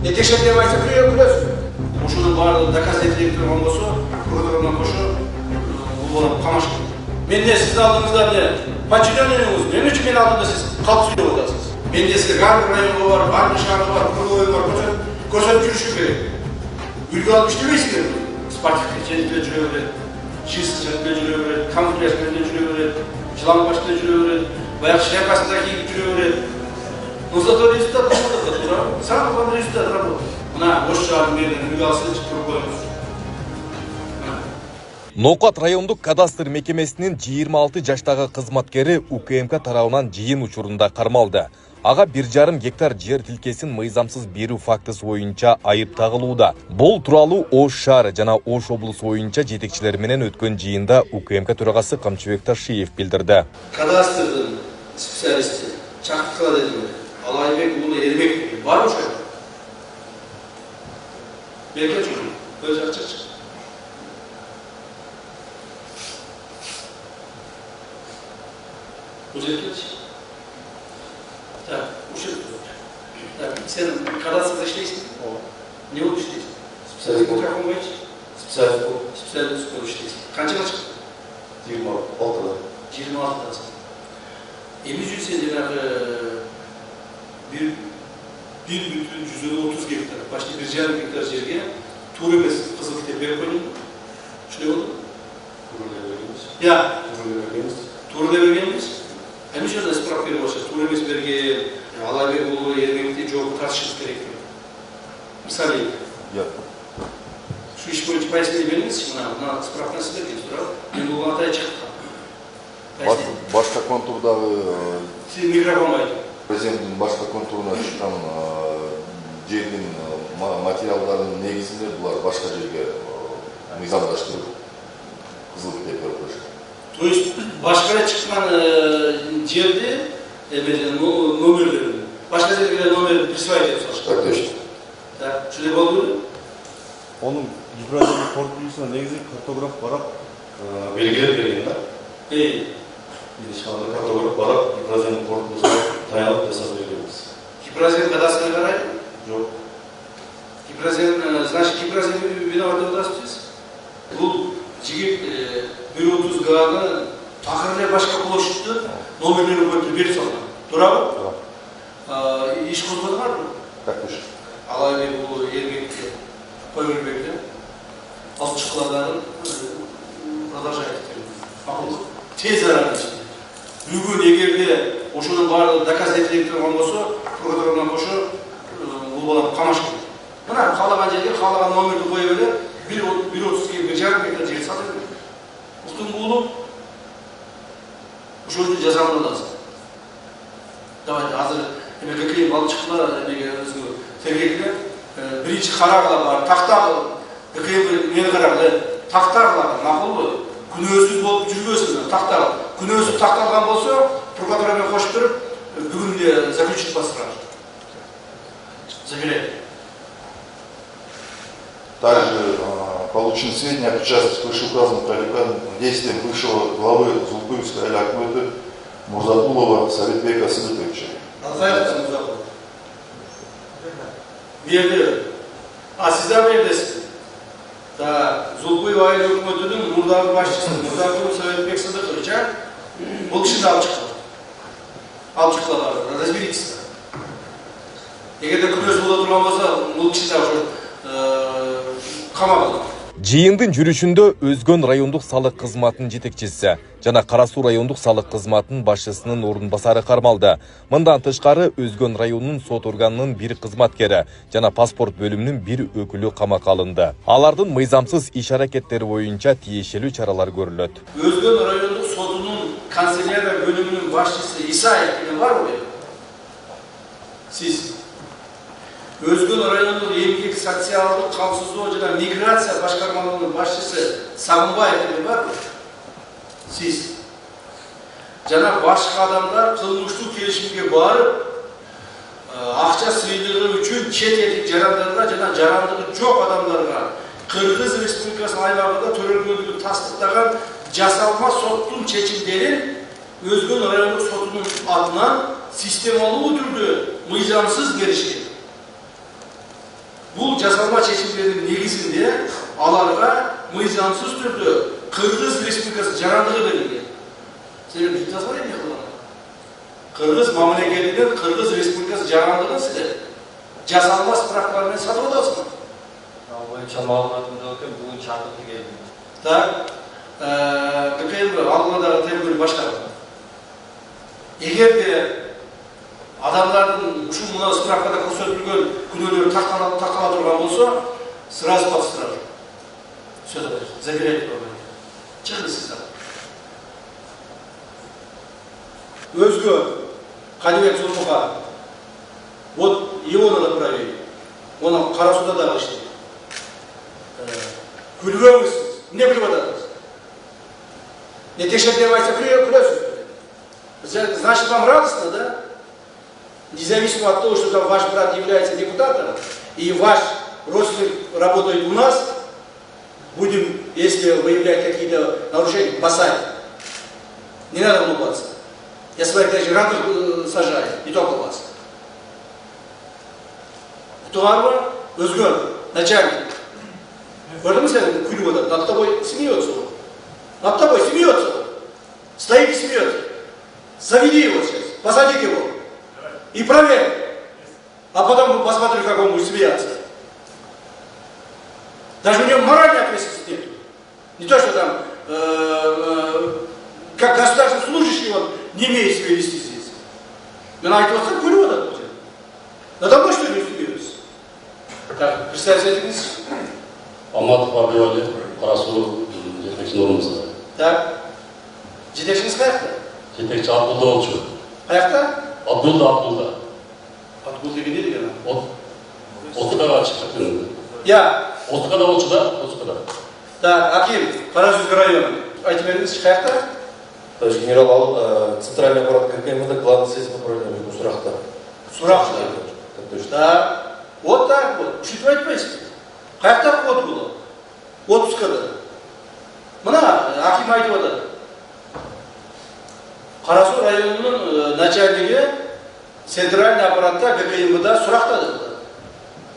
Текшерген айтса күлесіз. Ошоның барлығы доказ етіліп тұрған болса, прокуратурадан қошу бұл қамаш. Менде сізді алдыңызда не подчиненныйыңыз, мен үшін мен алдымда сіз қалып сөйлеп отырсыз. Менде сізге гарбір районы бар, гарбір шағыры бар, құрылойы бар, көрсетіп жүрішу керек. Үлгі алып іштемейсіңдер. Спартивтік жеңілде жүре береді, чистый жеңілде жүре береді, камуфляжкінде жүре береді, жыланбашында жүре береді, баяқ шляпасында киіп жүре береді. Но зато результат работает, самый главный результат работает. Мына осы жағын берген үлгі алсын, тұрып қойыңыз. Ноқат райондық кадастр мекемесінің 26 жаштағы қызматкері УКМК тарауынан жиын учурунда кармалды. Ага 1,5 гектар жер тилкесин мыйзамсыз берүү фактысы боюнча айып тагылууда. Бул тууралуу Ош шаары жана Ош облусу боюнча жетекчилери менен өткөн жыйында УКМК төрагасы Камчыбек Ташиев билдирди. Кадастрдын специалисти чакыртылат эди. Алайбек уулу Эрмек бар ошо. Берке жүрүн. Өз ачык. Uzaklaşın. Tamam, uşak. Tamam, sen kadasında işleysin. Ne oldu işleysin? Spesialist mikrofon var hiç? Spesialist işleysin. Kaçına çıktı? 26'da. 26'da. Emiz yükseliyorlar bir bütün 130 hektar. Başta 1,5 hektar yerge Tuğremez Kızıltepe verip koyun. Şöyle oldu? Ya. Tuğremez vergemiz. Hem şu anda sprak verip olsa Tuğremez verge Alay Bey ulu Ermek'te çok tartışılması gerekiyor. Misal Ya. Şu iş boyunca payısını veriniz ki buna sprak nasıl verdiğiniz duralım. Ben bu hataya çıktım. Başka konturdağı Siz mikrofon var. Президенттің başka konturuna çıkan жердің материалдарының негізінде бұлар başka жерге мыйзамдаштырып Кызылтепе қойышты. То есть başka çıkan жерде номерлерін, başka жерге номерді присвоить етіп салышты. Так точно. Так, şöyle болду. Оның гидрожерлік қорытындысына негізі картограф барап белгілер берген да. Ешқандай картограф барап гидрожерлік қорытындысына таянып жасап береміз. Гидрозен кадастрына қарайды? Жоқ. Гидрозен, значит, гидрозен виноват отырсыз. Бұл жігіт 130 ганы тақырылы başka площадьты номерлерін көтіріп беріп салған. Тура ма? Тура. Еш қозғалған мı? Так точно. Алай Бey бұл Ермекте Қойбербекте Алтышқыладарын продолжает еттерді. Тез араны ішінде. Бүгін егерде ошының барлығы доказ етіліп тұрған болса, прокуратурадан қошу бұл баланы қамаш керек. Мына қалаған жерге қалаған номерді қойып еді, 1.30-ге 1,5 гектар жер сатып еді. Ұқтың болып, ошоны жазамын lazım. Давайте азыр какие балчықлар тергекілі бірінші қарағыла бар, тақтағы мені қарағылы тақтағылағы мақұл ғой. Күнөсіз болып жүргесін, тақтағы. Күнөсіз тақталған болса, прокуратурамен қошып тұрып, бүгінде заключить бастырады. Заверяю. Также получены сведения о причастности вышеуказанных действиям бывшего главы Зулпуевской Али Акметы Мурзатулова Советбека Сыдыковича. Назаевтан Мурзатулов. Берді. А сіздар бердесіз. Зулпуев Али Акметінің Мурдағы басшысы Мурзатулов Советбек Сыдыковича бұл кішінде алып шықты. Алып шықтылар. Разберитесь. Егерде күнөсіз бола тұрған болса, бұл кішінде қамалды. Жыйындын жүрүшүндө Өзгөн райондук салык кызматынын жетекчиси жана Кара Суу райондук салык кызматынын башчысынын орун басары кармалды. Мындан тышкары Өзгөн районунун сот органынын бир кызматкери жана паспорт бөлүмүнүн бир өкүлү камакка алынды. Алардын мыйзамсыз иш аракеттери боюнча тиешелүү чаралар көрүлөт. Өзгөн райондук сотунун канцелярия бөлүмүнүн башчысы Исаев деген барбы? Сиз Өзгөн райондук эмгек социалдык камсыздоо жана миграция башкармалыгынын башчысы Сагынбаев деген барбы? Сиз жана башка адамдар кылмыштык келишимге барып, акча сыйдыгы үчүн чет элдик жарандарга жана жарандыгы жок адамдарга Кыргыз Республикасынын аймагында төрөлгөндүгүн тастыктаган жасалма соттун чечимдерин Өзгөн райондук сотунун атынан системалуу түрдө мыйзамсыз беришкен. Бұл жасалма шешімдердің негізінде аларға мыйзамсыз түрде Қырғыз Республикасы жарандығы берілген. Сіздер бүйтіп жазбай не қылған? Қырғыз мамлекетінен Қырғыз Республикасы жарандығын сіздер жасалма справкалармен сатып отырсыңдар. Бойынша мағлұматымда өткен бүгін шақыртып келдім. Так, ККМ алдыдағы тергеуді башқарды. Егер де адамдардың үшін мына справкада көрсетілген күнөлері тақала тұрған болса, сразу подстражу. Все, забирайте проблему. Шығыңыздар. Өзге Қадибек Зұлмұға, вот его надо проверить. Оны Қарасуда дағы ішті. Күлгеніңіз, не күліп отырсыз? Не текшерден айтса күлесіз. Значит, вам радостно, да? Независимо от того, что там ваш брат является депутатом, и ваш родственник работает у нас, будем, если выявлять какие-то нарушения, посадить. Не надо улыбаться. Я своих даже ранних сажаю, не только вас. Туарва, Özgür, начальник. Gördün mü sen gülüyor da, над тобой смеется он. Над тобой смеется он. Стоит и смеется. Заведи его сейчас, посадите его. И проверь. А потом посмотрим, как он будет смеяться. Даже у него моральной ответственности нет. Не то, что там, как государственный служащий, он не имеет себя вести здесь. Но она говорит, как гülüyor da. Надо мной что ли смеются? Так, представьте, Алматов Абдуали, Қарасу жетекшінің орнымызда. Так. Жетекшіңіз қаяқта? Жетекші Абдулда Олчу. Қаяқта? Абдулда. Абдул деген не деген? Отықаға шықты. Я. Отықада Олчу да? Отықада. Так, Аким, Қарасу районы. Айтып беріңіз, қаяқта? То есть генерал центральный аппарат ККМ, главный следственный управление сұрақта. Сұрақта. Да. Вот так вот. Шүйтіп айтпайсыз. Қаяқта от было? Отпускада. Мына Аким айтып отыр. Қарасу районының начальнигі центральный аппаратта ГКМ-да сұрақтады.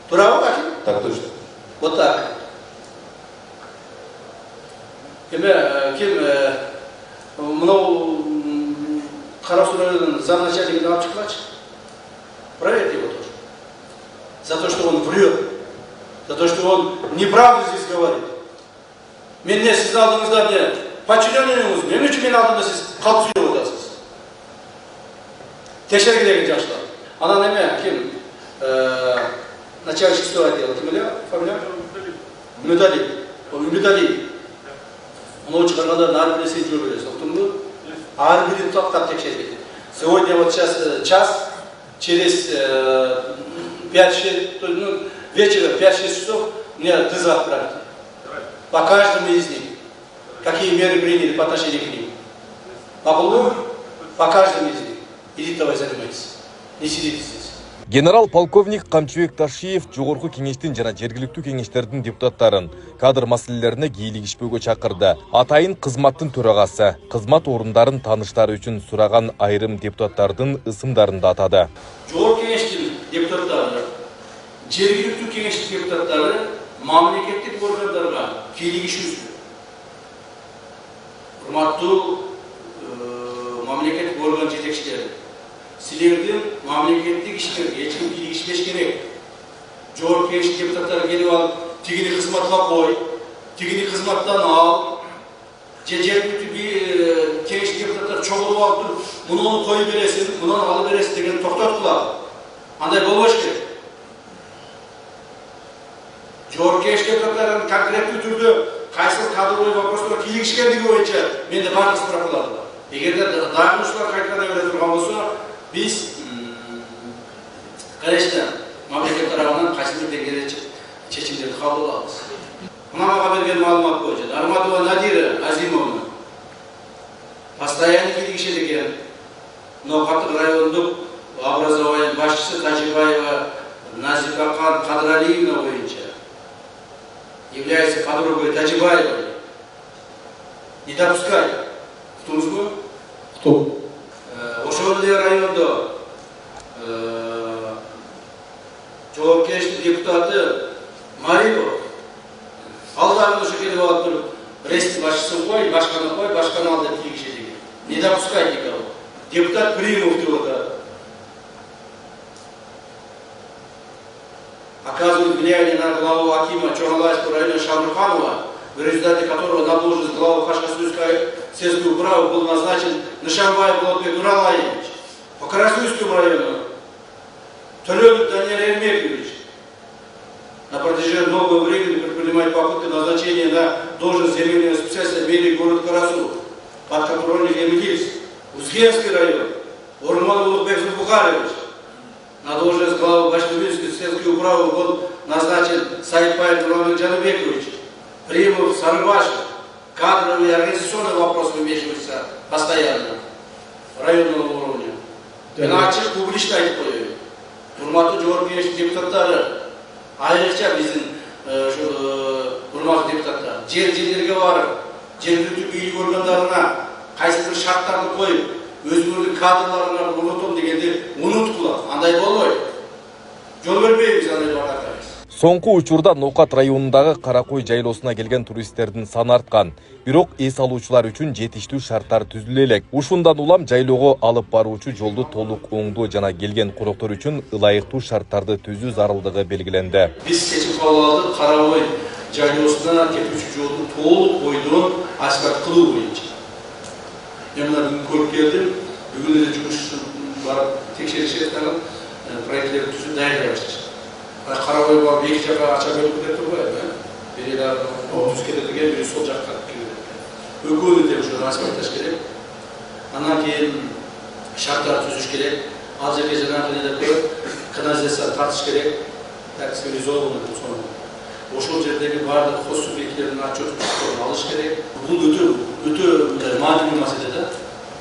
Тура ма, Аким? Так точно. Вот так. Кім мынау Қарасу районының замначальнигін алып шықпашы. Проверьте его тоже. За то, что он врет. За то, что он неправду здесь говорит. Мен не сіздің алдыңызда не подчиненныйыңыз, мен үшін мен алдымда сіз қалып сөйлеп отырсыз. Текшерге деген жақшылар. Ана неме, кім? Начальничество отдела. Кім біле? Фамилия? Үмітәли. Үмітәли. Оны шығарғандардың әрбіріне сен жүре бересің. Ұқтың ба? Әрбірін тоқтап текшерге. Сегодня вот сейчас час, через 5-6, ну, вечера, 5-6 часов, мне ДЗ отправить. По каждому из них. Какие меры приняли по отношению к ним. По каждому из них. Идите давай занимайтесь. Не сидите здесь. Генерал-полковник Камчыбек Ташиев жогорку кеңештин жана жергиликтүү кеңештердин депутаттарын кадр маселелерине кийлигишпөөгө чакырды. Атайын кызматтын төрагасы кызмат орундарын тааныштары үчүн сураган айрым депутаттардын ысымдарын да атады. Жогорку кеңештин депутаттары, жергиликтүү кеңештин депутаттары мамлекеттик органдарга кийлигишүүсү. Урматтуу мамлекеттик орган жетекчилери, силердин мамлекеттик иштерге эч ким кийлигишпеш керек. Жогорку кеңештин депутаттары келип алып, тигини кызматка кой, тигини кызматтан ал, же жергиликтүү кеңештин депутаттары чогулуп алып туруп, муну коюп бересиң, муну алып бересиң деген токтоткула. Андай болбош керек. Жогорку кеңештин депутаттарын конкреттүү түрдө кайсы кадровый вопростар кийлигишкендиги боюнча менде бардык справкалар бар. Эгерде дагынушулар кайткана бере турган болсо, биз, конечно, мамлекет тарабынан кайсыбир деңгээлде чечимдерди кабыл алабыз. Мына мага берген маалымат боюнча Арматова Надира Азимовна постоянно кийлигишет экен. Ноокаттык райондук образование башчысы Тажибаева Назипақан Кадралиевна боюнча является подругой Тажибаевой. Не допускай. Кто? Кто? Ошол эле райондо жогорку кеңештин депутаты Марило. Алдарында шекеліп алып тұрып, рейстің басшысын қой, башқаны алды тегіше деген. Не допускать никого. Депутат Примов деп отыр. Оказывает влияние на главу Акима Чоналайского района Шамруханова, в результате которого на должность главы Хашкасуйской сельской управы был назначен Нышанбаев Болотбек Нуралаевич. По Карасуйскому району Толенов Даниил Эрмекович на протяжении долгого времени предпринимает попытки назначения на должность земельного специалиста в мэрии города Карасу, подконтрольный земледельцев. Узгенский район Урман Улугбек Зульбухарович на должность главы Башкирской сельской управы был назначен Саидбаев Нурлан Джанубекович. Примов, Сарыбашев, кадровые и организационные вопросы вмешиваются постоянно районного уровня. Иначе публично айтып коюю. Урматтуу жогорку кеңештин депутаттары, айрыкча биздин урматтуу депутаттар жерлерге барып, жергиликтүү бийлик органдарына кайсы бир шарттарды коюп, өзүңөрдүн кадрларына улутум дегенди унуткула. Андай болбойт. Жол бербейбиз андай бардакка. Соңку учурда Ноокат районундагы Каракой жайлоосуна келген туристтердин саны арткан. Бирок эс алуучулар үчүн жетиштүү шарттар түзүлө элек. Ушундан улам жайлоого алып баруучу жолду толук оңдоо жана келген коноктор үчүн ылайыктуу шарттарды түзүү зарылдыгы белгиленди. Биз чечим кабыл алдык Каракой жайлоосуна кетүүчү жолду толук бойдон асфальт кылуу боюнча. Мен мына бүгүн көрүп келдим. Бүгүн эле жумуш барып текшеришип аткан проектлерди түзүп даярдай башташты. Карабай барып эки жакка ача бөлүп кетип турбайбы? Бири түз кетет экен, бири сол жакка кетет. Экөөнү тең ушу асфальтташ керек. Анан кийин шарттар түзүш керек. Ал жерге жанагы эле канализация тартыш керек. Так цивилизованный соң. Ошол жердеги баардык хоз субъекттердин отчёттуктарын алыш керек. Бул өтө маанилүү маселе да.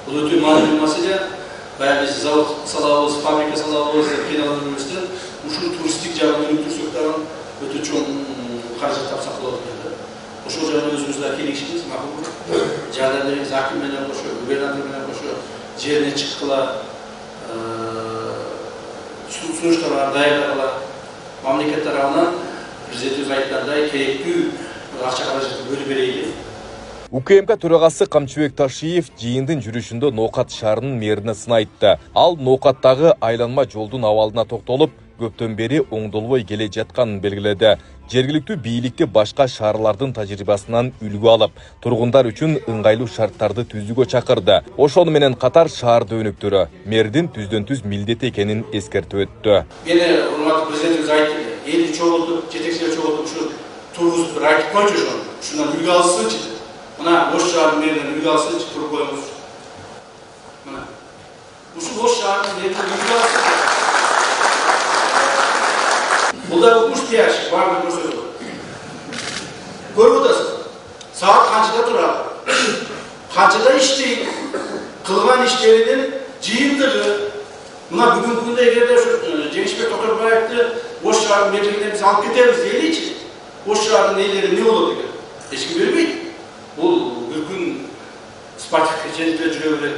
Бул өтө маанилүү маселе. Баягы биз завод салабыз, фабрика салабыз деп кыйналганыбыздан ушул туристтик жагын өнүктүрсөк дагы өтө чоң каражат тапсак болот экен. Ошол жагын өзүбүз да келишибиз, макул. Жардамдерибиз аким менен кошо, губернатор менен кошо жерине чыккыла, сунуштар даярдагыла, мамлекет тарабынан президентибиз айткандай керектүү акча каражатты бөлүп берейли. УКМК төрагасы Камчыбек Ташиев жыйындын жүрүшүндө Ноокат шаарынын мэрине сын айтты. Ал Ноокаттагы айланма жолдун абалына токтолуп, көптөн бери оңдолбой келе жатканын белгиледи. Жергиликтүү бийликти башка шаарлардын тажрыйбасынан үлгү алып, тургундар үчүн ыңгайлуу шарттарды түзүүгө чакырды. Ошону менен катар шаарды өнүктүрө мэрдин түздөн-түз милдети экенин эскертип өттү. Мени урматтуу президентибиз айтты, элди чогултуп, жетекчилер чогултуп ушу тургузуп айтып койчу ошону. Ушундан үлгү алсынчы. Мына Ош шаарынын мэринен үлгү алсынчы, туруп коюңуз. Мына. Ушул Ош шаарынын мэринен үлгү алсынчы. Бул да укмуш тияш, баардыгын көрсөтөт. Көрүп атасыз. Саат канчада турат? Канчада иштейт? Кылган иштеринин жыйынтыгы. Мына бүгүнкү күндө эгерде ушу Жеңишбек Тоторбаевди Ош шаарынын мэринен биз алып кетебиз дейли, Ош шаарынын ээлери эмне болот экен? Эч ким бербейт. Бул бир күн спортивка жерлерде жүрө берет,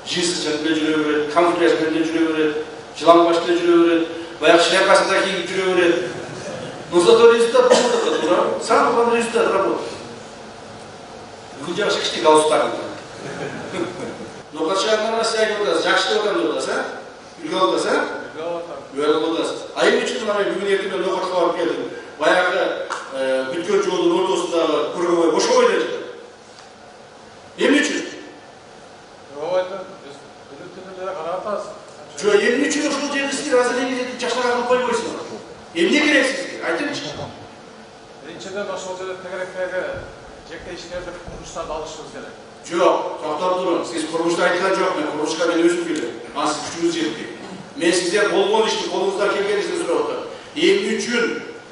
джинсы жерлерде жүрө берет, камуфляж менен жүрө берет, жылаңбаш менен жүрө берет, баягы шляпасында кийип жүрө берет. Но зато результат болот экен, самый главный результат работы. Бүгүн жакшы кичти галстуктарын. Ноокат шаарына саайып атасыз, жакшы деп атам деп атасыз, үлгү алып атасыз, үлгү алып атасыз. А эмне үчүн мына бүгүн эртең Ноокатка барып келдим. Баягы бүткөн жолдун ортосундагы кургабай бошобой деп. Эмне үчүн? Жо, эмне үчүн ошол жерди сиз разделение жаштарга койбойсуңар? Эмне керек сизге? Айтыңызчы. Биринчиден ошол жерде тегеректеги жеке иштерди курулуштарды алышыбыз керек. Жок, токтоп туруң. Сиз курулушта айткан жок, мен курулушка мен өзүм келем. Анан сиз күчүңүз жетпейт. Мен сиздер болгон ишти колуңуздан келген ишти сурап атам. Эмне үчүн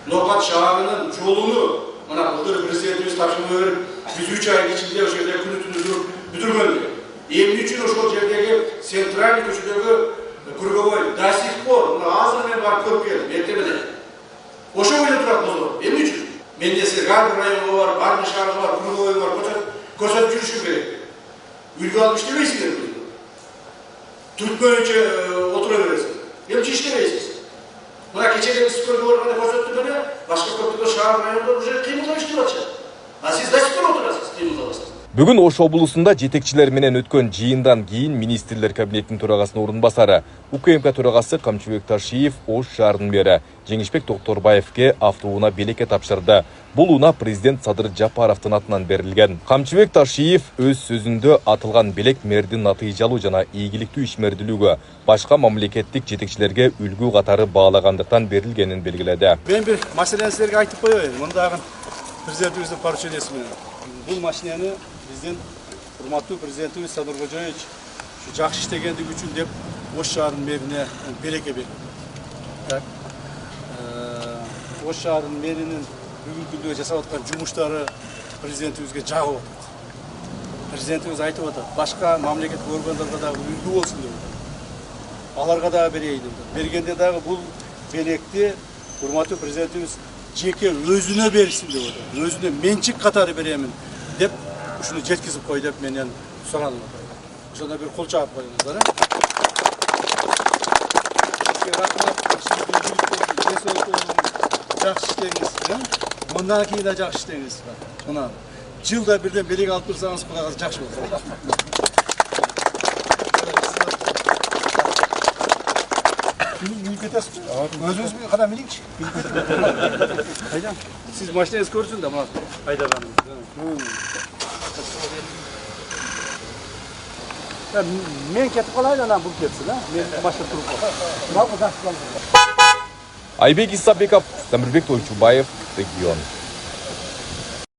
Ноокат шаарынын жолуну мына былтыр президентибиз тапшырма берип, биз 3 айдын ичинде ошол жерде күнү түнү бүтүргөн. Эмне үчүн ошол жердеги центральный көчөдөгү круговой до сих пор мына азыр мен барып көрүп келдим, эртең менен. Ошол жерде турат бозор. Эмне үчүн? Мен десе ар бир районго барып, ар бир шаарга барып, круговой барып көрсөтүп жүрүшүм керек. Үлгү алып иштебейсиңер. Түртмөйүнчө отура бересиз. Эмче иштебейсиз? Mına keçede biz görgörgende ko'rsatdim beni. Başka köpükler şahar rayonda уже кыймылдап иштеп атышат. А сиз до сих пор отурасыз, кыймылдабасыз. Бүгүн Ош облусунда жетекчилер менен өткөн жыйындан кийин министрлер кабинетинин төрагасынын орун басары, УКМК төрагасы Камчыбек Ташиев Ош шаарынын мэри Жеңишбек Токторбаевке автоунаа белекке тапшырды. Бул унаа президент Садыр Жапаровдун атынан берилген. Камчыбек Ташиев өз сөзүндө атылган белек мэрдин натыйжалуу жана ийгиликтүү ишмердүүлүгү башка мамлекеттик жетекчилерге үлгү катары баалагандыктан берилгенин белгиледи. Мен бир маселени силерге айтып коеюн. Мындагы президентибиздин поручениясы менен. Бул машинени биздин урматтуу президентибиз Садыр Кожоевич жакшы иштегендиги үчүн деп Ош шаарынын мэрине белекке берди. Так. Ош шаарынын мэринин бүгүнкү күндө жасап аткан жумуштары президентибизге жагып атат. Президентибиз айтып атат, башка мамлекеттик органдарга дагы үлгү болсун деп атат. Аларга дагы берейин деп атат. Бергенде дагы бул белекти урматтуу президентибиз жеке өзүнө берсин деп атат. Өзүнө менчик катары беремин деп ушуну жеткизип кой деп менен суранып атат. Ошондо бир кол чаап коюңуздар. Жакшы иштеңиз. Мындан кийин да жакшы иштеңиз. Мына жылда бирден белек алып турсаңыз кудайга жакшы болот. Минип кетесиз. Өзүңүз кана миниңчи. Кайда? Сиз машинаңыз көрсүн да мына айдаганыңызды. Мен кетип калайын, анан бул кетсин, а? Мен машина туруп калам. Айбек Исабеков, Самирбек Тойчубаев, Регион.